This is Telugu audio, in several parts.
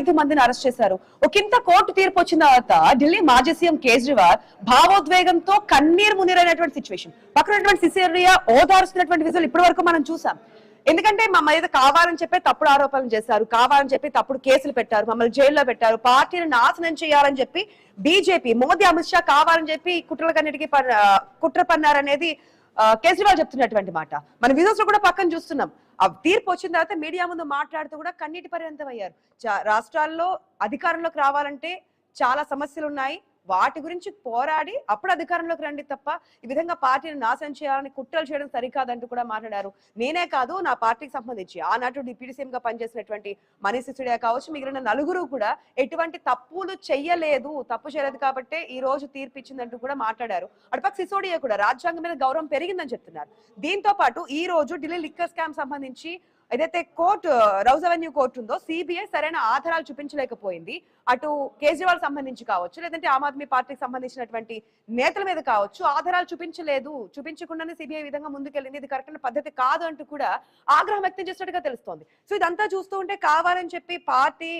5 మందిని అరెస్ట్ చేశారు. ఒకంత కోర్టు తీర్పు వచ్చిన తర్వాత ఢిల్లీ మాజీ సీఎం కేజ్రీవాల్ భావోద్వేగంతో కన్నీరు మునీరైనటువంటి సిచ్యువేషన్. పక్కన సిసోడియా ఓదారుస్తున్నటువంటి విజువల్ ఇప్పటి వరకు మనం చూసాం. ఎందుకంటే మా మీద కావాలని చెప్పి తప్పుడు ఆరోపణలు చేశారు, కావాలని చెప్పి తప్పుడు కేసులు పెట్టారు, మమ్మల్ని జైల్లో పెట్టారు, పార్టీని నాశనం చేయాలని చెప్పి బీజేపీ మోదీ అమిత్ షా కావాలని చెప్పి కుట్రలకన్నిటికీ కుట్ర పన్నారనేది కేజ్రీవాల్ చెప్తున్నటువంటి మాట. మన విజువల్స్ లో కూడా పక్కన చూస్తున్నాం. ఆ తీర్పు వచ్చిన తర్వాత మీడియా ముందు మాట్లాడుతూ కూడా కన్నీటి పర్యంతం అయ్యారు. రాష్ట్రాల్లో అధికారంలోకి రావాలంటే చాలా సమస్యలు ఉన్నాయి, వాటి గురించి పోరాడి అప్పుడు అధికారంలోకి రండి తప్ప ఈ విధంగా పార్టీని నాశనం చేయాలని కుట్రలు చేయడం సరికాదంటూ కూడా మాట్లాడారు. నేనే కాదు, నా పార్టీకి సంబంధించి ఆనాటి డిప్యూటీ సీఎం గా పనిచేసినటువంటి మనీష్ సిసోడియా కావచ్చు, మిగిలిన నలుగురు కూడా ఎటువంటి తప్పులు తప్పు చేయలేదు కాబట్టే ఈ రోజు తీర్పు ఇచ్చిందంటూ కూడా మాట్లాడారు. అటుపక్క సిసోడియా కూడా రాజ్యాంగం మీద గౌరవం పెరిగిందని చెప్తున్నారు. దీంతో పాటు ఈ రోజు ఢిల్లీ లిక్కర్ స్కామ్ సంబంధించి ఏదైతే కోర్టు రౌజ్ అవెన్యూ కోర్టు ఉందో సిబిఐ సరైన ఆధారాలు చూపించలేకపోయింది. అటు కేజ్రీవాల్ సంబంధించి కావచ్చు, లేదంటే ఆమ్ ఆద్మీ పార్టీకి సంబంధించినటువంటి నేతల మీద కావచ్చు, ఆధారాలు చూపించకుండానే సిబిఐ విధంగా ముందుకెళ్ళింది. ఇది కరెక్ట్ పద్ధతి కాదు అంటూ కూడా ఆగ్రహం వ్యక్తం చేసినట్టుగా తెలుస్తోంది. సో ఇదంతా చూస్తూ ఉంటే కావాలని చెప్పి పార్టీ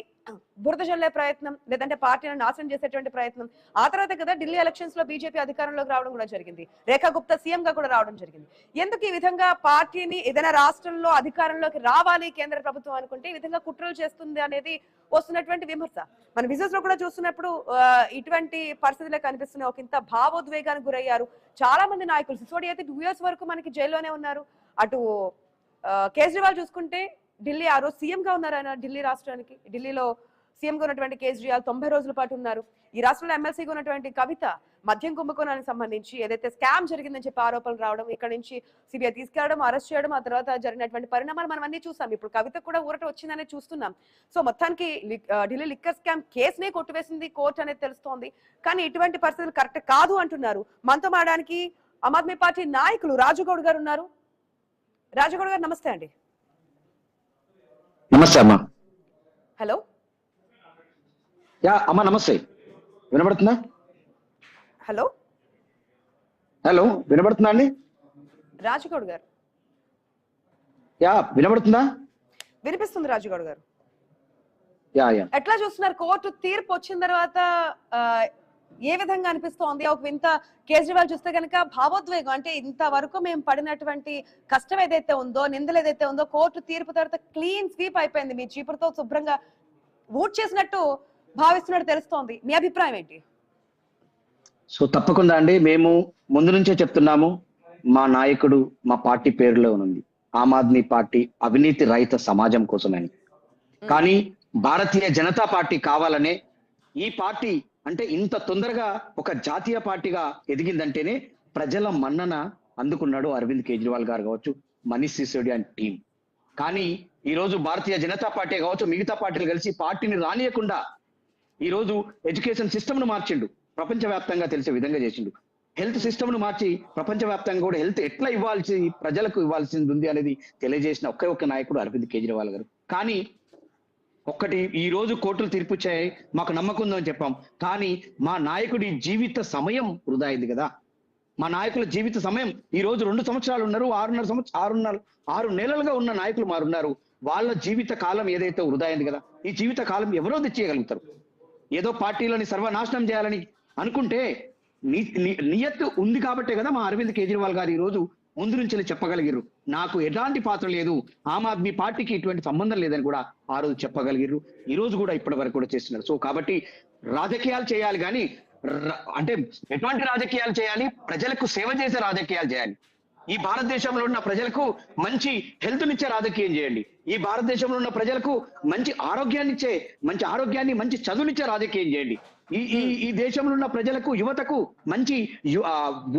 బురద జల్లే ప్రయత్నం, లేదంటే పార్టీని నాశనం చేసేటువంటి ప్రయత్నం. ఆ తర్వాత కదా ఢిల్లీ ఎలక్షన్స్ లో బీజేపీ అధికారంలోకి రావడం కూడా జరిగింది, రేఖా గుప్తా సీఎం గా కూడా రావడం జరిగింది. ఎందుకు ఈ విధంగా పార్టీని ఏదైనా రాష్ట్రంలో అధికారంలోకి రావాలి కేంద్ర ప్రభుత్వం అనుకుంటే ఈ విధంగా కుట్రలు చేస్తుంది అనేది వస్తున్నటువంటి విమర్శ. మన విజువల్స్ లో కూడా చూస్తున్నప్పుడు ఇటువంటి పరిస్థితులే కనిపిస్తున్నాయి. ఒక ఇంత భావోద్వేగానికి గురయ్యారు చాలా మంది నాయకులు. సిసోడియా అయితే 2 years వరకు మనకి జైల్లోనే ఉన్నారు. అటు కేజ్రీవాల్ చూసుకుంటే ఢిల్లీ ఆ రోజు సీఎం గా ఉన్నారు. ఆయన ఢిల్లీ రాష్ట్రానికి ఢిల్లీలో సీఎం గా ఉన్నటువంటి కేజ్రీవాల్ 90 రోజుల పాటు ఉన్నారు. ఈ రాష్ట్రంలో ఎమ్మెల్సీగా ఉన్నటువంటి కవిత మద్యం కుంభకోణానికి సంబంధించి ఏదైతే స్కామ్ జరిగిందని చెప్పి ఆరోపణలు రావడం, ఇక్కడ నుంచి సిబిఐ తీసుకెళ్లడం, అరెస్ట్ చేయడం, ఆ తర్వాత జరిగినటువంటి పరిణామాలు మనం అన్ని చూసాం. ఇప్పుడు కవిత కూడా ఊరట వచ్చిందనే చూస్తున్నాం. సో మొత్తానికి ఢిల్లీ లిక్కర్ స్కామ్ కేసునే కొట్టివేసింది కోర్టు అనేది తెలుస్తోంది. కానీ ఇటువంటి పరిస్థితులు కరెక్ట్ కాదు అంటున్నారు. మనతో మాట్లాడడానికి ఆమ్ ఆద్మీ పార్టీ నాయకులు రాజుగౌడ్ గారు ఉన్నారు. రాజుగౌడ్ గారు నమస్తే అండి. నమస్తే అమ్మా. హలో. యా అమ్మా నమస్తే, వినబడుతుందా? హలో హలో వినబడుతుందా అండి? రాజుగౌడ్ గారు. యా వినబడుతుందా? వినిపిస్తుంది రాజుగౌడ్ గారు. యా యా ఎట్లా చూస్తున్నారు కోర్టు తీర్పు వచ్చిన తర్వాత? ఏ విధంగా అనిపిస్తోంది? ఒక వింత కేజ్రీవాల్ చూస్తే కనుక భావోద్వేగం, అంటే ఇంతవరకు మేము పడినటువంటి కష్టం ఏదైతే ఉందో, నిందలు ఏదైతే ఉందో, కోర్టు తీర్పు తర్వాత క్లీన్ స్వీప్ అయిపోయింది, మీ చీపురుతో శుభ్రంగా ఊట్ చేసినట్టు భావిస్తున్నట్టు తెలుస్తోంది. మీ అభిప్రాయం ఏంటి? సో తప్పకుండా అండి, మేము ముందు నుంచే చెప్తున్నాము, మా నాయకుడు మా పార్టీ పేరులో ఉంది, ఆమ్ ఆద్మీ పార్టీ అవినీతి రహిత సమాజం కోసమని. కానీ భారతీయ జనతా పార్టీ కావాలనే ఈ పార్టీ అంటే ఇంత తొందరగా ఒక జాతీయ పార్టీగా ఎదిగిందంటేనే ప్రజల మన్నన అందుకున్నాడు అరవింద్ కేజ్రీవాల్ గారు కావచ్చు, మనీష్ సిసోడియా టీం. కానీ ఈ రోజు భారతీయ జనతా పార్టీ కావచ్చు, మిగతా పార్టీలు కలిసి పార్టీని రానియకుండా ఈ రోజు ఎడ్యుకేషన్ సిస్టమ్ ను మార్చిండు, ప్రపంచవ్యాప్తంగా తెలిసే విధంగా చేసిండు. హెల్త్ సిస్టమ్ ను మార్చి ప్రపంచవ్యాప్తంగా కూడా హెల్త్ ఎట్లా ప్రజలకు ఇవ్వాల్సింది ఉంది అనేది తెలియజేసిన ఒక్క నాయకుడు అరవింద్ కేజ్రీవాల్ గారు. కానీ ఒక్కటి, ఈ రోజు కోర్టులు తీర్పు ఇచ్చాయి, మాకు నమ్మకం ఉందని చెప్పాం. కానీ మా నాయకుడి జీవిత సమయం వృధా అయింది కదా. మా నాయకుల జీవిత సమయం ఈ రోజు 2 సంవత్సరాలు ఉన్నారు, 6 నెలలుగా ఉన్న నాయకులు మారున్నారు. వాళ్ళ జీవిత కాలం ఏదైతే వృధా అయింది కదా. ఈ జీవిత కాలం ఎవరో తెచ్చేయగలుగుతారు? ఏదో పార్టీలని సర్వనాశనం చేయాలని అనుకుంటే నియత్తు ఉంది కాబట్టే కదా మా అరవింద్ కేజ్రీవాల్ గారు ఈ రోజు ముందు నుంచి చెప్పగలిగారు, నాకు ఎలాంటి పాత్ర లేదు, ఆమ్ ఆద్మీ పార్టీకి ఇటువంటి సంబంధం లేదని కూడా ఆ రోజు చెప్పగలిగారు. ఈ రోజు కూడా ఇప్పటి వరకు కూడా చేస్తున్నారు. సో కాబట్టి రాజకీయాలు చేయాలి, కానీ అంటే ఎటువంటి రాజకీయాలు చేయాలి? ప్రజలకు సేవ చేసే రాజకీయాలు చేయాలి. ఈ భారతదేశంలో ఉన్న ప్రజలకు మంచి హెల్త్ నిచ్చే రాజకీయం చేయండి. ఈ భారతదేశంలో ఉన్న ప్రజలకు మంచి ఆరోగ్యాన్ని మంచి చదువునిచ్చే రాజకీయం చేయండి. ఈ దేశంలో ఉన్న ప్రజలకు, యువతకు మంచి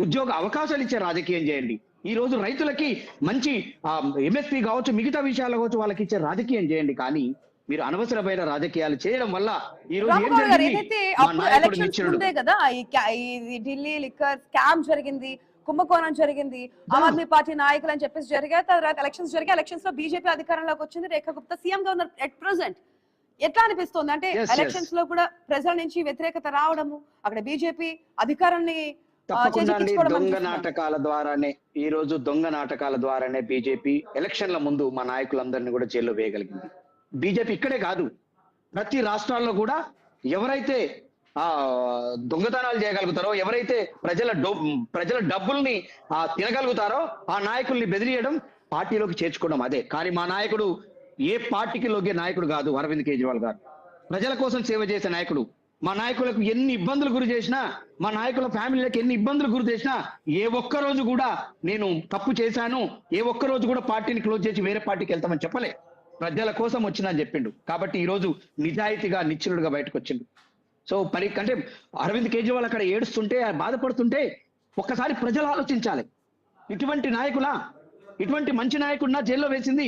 ఉద్యోగ అవకాశాలు ఇచ్చే రాజకీయం చేయండి. ఈ రోజు రైతులకి మంచి ఎంఎస్పీ కావచ్చు, మిగతా విషయాలు కావచ్చు, వాళ్ళకి ఇచ్చే రాజకీయం చేయండి. కానీ మీరు అనవసరమైన రాజకీయాలు చేయడం వల్ల ఈ రోజు ఢిల్లీ లిక్కర్ స్కామ్ జరిగింది, కుంభకోణం జరిగింది, ఆమ్ ఆద్మీ పార్టీ నాయకులు అని చెప్పేసి జరిగాయి. తర్వాత ఎలక్షన్స్ లో బీజేపీ అధికారంలోకి వచ్చింది, రేఖా గుప్తా సీఎం గా ఉన్నారు ఎట్ ప్రెసెంట్. ఎట్లా అనిపిస్తుంది? అంటే ఎలక్షన్స్ లో కూడా ప్రజల నుంచి వ్యతిరేకత రావడము, అక్కడ బీజేపీ అధికారాన్ని దొంగ నాటకాల ద్వారానే బీజేపీ ఎలక్షన్ల ముందు మా నాయకులందరినీ కూడా జైల్లో వేయగలిగింది. బీజేపీ ఇక్కడే కాదు, ప్రతి రాష్ట్రాల్లో కూడా ఎవరైతే ఆ దొంగతనాలు చేయగలుగుతారో, ఎవరైతే ప్రజల డబ్బుల్ని తినగలుగుతారో ఆ నాయకుల్ని బెదిరియడం, పార్టీలోకి చేర్చుకోవడం అదే. కానీ మా నాయకుడు ఏ పార్టీకి లొంగే నాయకుడు కాదు. అరవింద్ కేజ్రీవాల్ గారు ప్రజల కోసం సేవ చేసే నాయకుడు. మా నాయకులకు ఎన్ని ఇబ్బందులు గురి చేసినా, మా నాయకుల ఫ్యామిలీలకు ఎన్ని ఇబ్బందులు గురి చేసినా ఏ ఒక్క రోజు కూడా నేను తప్పు చేశాను, ఏ ఒక్క రోజు కూడా పార్టీని క్లోజ్ చేసి వేరే పార్టీకి వెళ్తామని చెప్పలే. ప్రజల కోసం వచ్చినా అని చెప్పిండు. కాబట్టి ఈ రోజు నిజాయితీగా నిశ్చలుడుగా బయటకు వచ్చిండు. సో అంటే అరవింద్ కేజ్రీవాల్ అక్కడ ఏడుస్తుంటే, బాధపడుతుంటే ఒక్కసారి ప్రజలు ఆలోచించాలి. ఇటువంటి నాయకులా, ఇటువంటి మంచి నాయకుడినా జైల్లో వేసింది,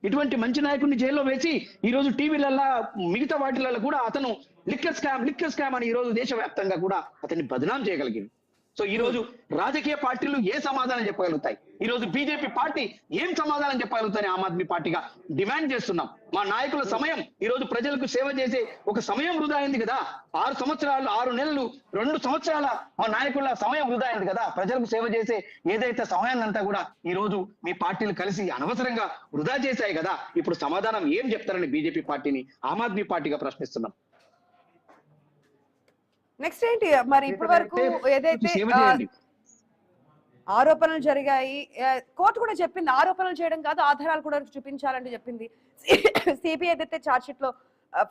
ఇటువంటి మంచి నాయకుడిని జైల్లో వేసి ఈ రోజు టీవీలల్లో మిగతా వాటిలలో కూడా అతను లిక్కర్ స్కామ్ అని ఈ రోజు దేశవ్యాప్తంగా కూడా అతన్ని బదనాం చేయగలిగింది. సో ఈ రోజు రాజకీయ పార్టీలు ఏ సమాధానం చెప్పగలుగుతాయి? ఈ రోజు బీజేపీ పార్టీ ఏం సమాధానం చెప్పగలుగుతాయి? ఆమ్ ఆద్మీ పార్టీగా డిమాండ్ చేస్తున్నాం. మా నాయకుల సమయం ఈ రోజు ప్రజలకు సేవ చేసే ఒక సమయం వృధా అయింది కదా. 6 సంవత్సరాలు 6 నెలలు 2 సంవత్సరాల మా నాయకుల సమయం వృధా అయింది కదా. ప్రజలకు సేవ చేసే ఏదైతే సమయాన్ని అంతా కూడా ఈ రోజు మీ పార్టీలు కలిసి అనవసరంగా వృధా చేశాయి కదా. ఇప్పుడు సమాధానం ఏం చెప్తారని బీజేపీ పార్టీని ఆమ్ ఆద్మీ పార్టీగా ప్రశ్నిస్తున్నాం. నెక్స్ట్ ఏంటి మరి ఇప్పటి వరకు ఏదైతే సేవ చేయండి. ఆరోపణలు జరిగాయి, కోర్టు కూడా చెప్పింది ఆరోపణలు చేయడం కాదు ఆధారాలు కూడా చూపించాలంటూ చెప్పింది. సిబిఐ ఏదైతే ఛార్జ్ షీట్ లో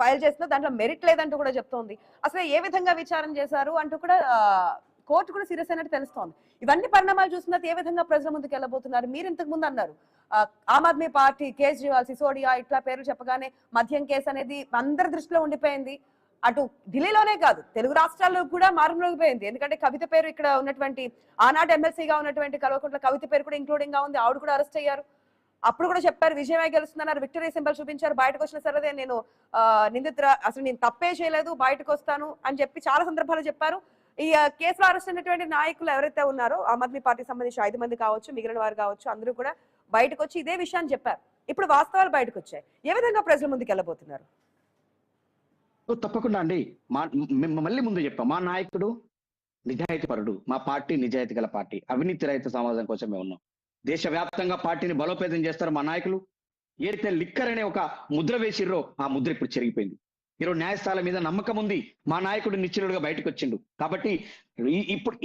ఫైల్ చేస్తుందో దాంట్లో మెరిట్ లేదంటూ కూడా చెప్తోంది. అసలు ఏ విధంగా విచారణ చేశారు అంటూ కూడా కోర్టు కూడా సీరియస్ అయినట్టు తెలుస్తోంది. ఇవన్నీ పరిణామాలు చూసిన ఏ విధంగా ప్రజల ముందుకు వెళ్ళబోతున్నారు? మీరు ఇంతకు ముందు అన్నారు ఆమ్ ఆద్మీ పార్టీ, కేజ్రీవాల్, సిసోడియా ఇట్లా పేర్లు చెప్పగానే మద్యం కేసు అనేది అందరి దృష్టిలో ఉండిపోయింది. అటు ఢిల్లీలోనే కాదు తెలుగు రాష్ట్రాల్లో కూడా మారుమోగిపోయింది. ఎందుకంటే కవిత పేరు ఇక్కడ ఉన్నటువంటి ఆనాడు ఎమ్మెల్సీగా ఉన్నటువంటి కల్వకుంట్ల కవిత పేరు కూడా ఇంక్లూడింగ్ గా ఉంది. ఆవిడ కూడా అరెస్ట్ అయ్యారు. అప్పుడు కూడా చెప్పారు విజయమే గెలుస్తుందన్నారు, విక్టరీ సింబల్ చూపించారు. బయటకు వచ్చిన సరే నేను అసలు నేను తప్పే చేయలేదు, బయటకు వస్తాను అని చెప్పి చాలా సందర్భాలు చెప్పారు. ఈ కేసులో అరెస్ట్ అయినటువంటి నాయకులు ఎవరైతే ఉన్నారో ఆమ్ ఆద్మీ పార్టీకి సంబంధించి 5 మంది కావచ్చు, మిగిలిన వారు కావచ్చు, అందరూ కూడా బయటకు వచ్చి ఇదే విషయాన్ని చెప్పారు. ఇప్పుడు వాస్తవాలు బయటకు వచ్చాయి. ఏ విధంగా ప్రజల ముందుకు వెళ్ళబోతున్నారు? తప్పకుండా అండి. మళ్ళీ ముందు చెప్పాం, మా నాయకుడు నిజాయితీ పరుడు, మా పార్టీ నిజాయితీ గల పార్టీ, అవినీతి రహిత సమాజం కోసమే ఉన్నాం. దేశవ్యాప్తంగా పార్టీని బలోపేతం చేస్తారు మా నాయకులు. ఏదైతే లిక్కర్ అనే ఒక ముద్ర వేసిర్రో ఆ ముద్ర ఇప్పుడు చెరిగిపోయింది. ఈరోజు న్యాయస్థానాల మీద నమ్మకం ఉంది. మా నాయకుడు నిశ్చలుడుగా బయటకు వచ్చిండు. కాబట్టి ఇప్పుడు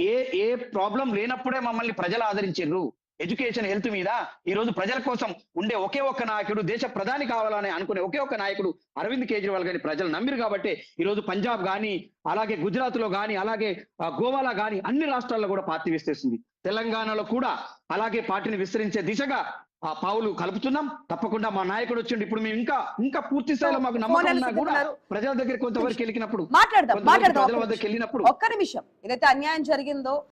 ఏ ప్రాబ్లం లేనప్పుడే మమ్మల్ని ప్రజలు ఆదరించారు. ఎడ్యుకేషన్, హెల్త్ మీద ఈ రోజు ప్రజల కోసం ఉండే ఒకే ఒక్క నాయకుడు, దేశ ప్రధాని కావాలని అనుకునే ఒకే ఒక్క నాయకుడు అరవింద్ కేజ్రీవాల్ గారిని ప్రజలు నమ్మిరు. కాబట్టి ఈ రోజు పంజాబ్ గాని, అలాగే గుజరాత్ లో గాని, అలాగే గోవాలో గాని అన్ని రాష్ట్రాల్లో కూడా పార్టీ విస్తరిస్తుంది. తెలంగాణలో కూడా అలాగే పార్టీని విస్తరించే దిశగా పావులు కలుపుతున్నాం. తప్పకుండా మా నాయకుడు వచ్చిండు. ఇప్పుడు మేము ఇంకా పూర్తి స్థాయిలో మాకు నమ్మకం ఉన్నా కూడా ప్రజల దగ్గర కొంతవరకు వెళ్ళినప్పుడు, ప్రజల వద్దకు వెళ్ళినప్పుడు ఒక్క నిమిషం, ఏదైతే అన్యాయం జరిగిందో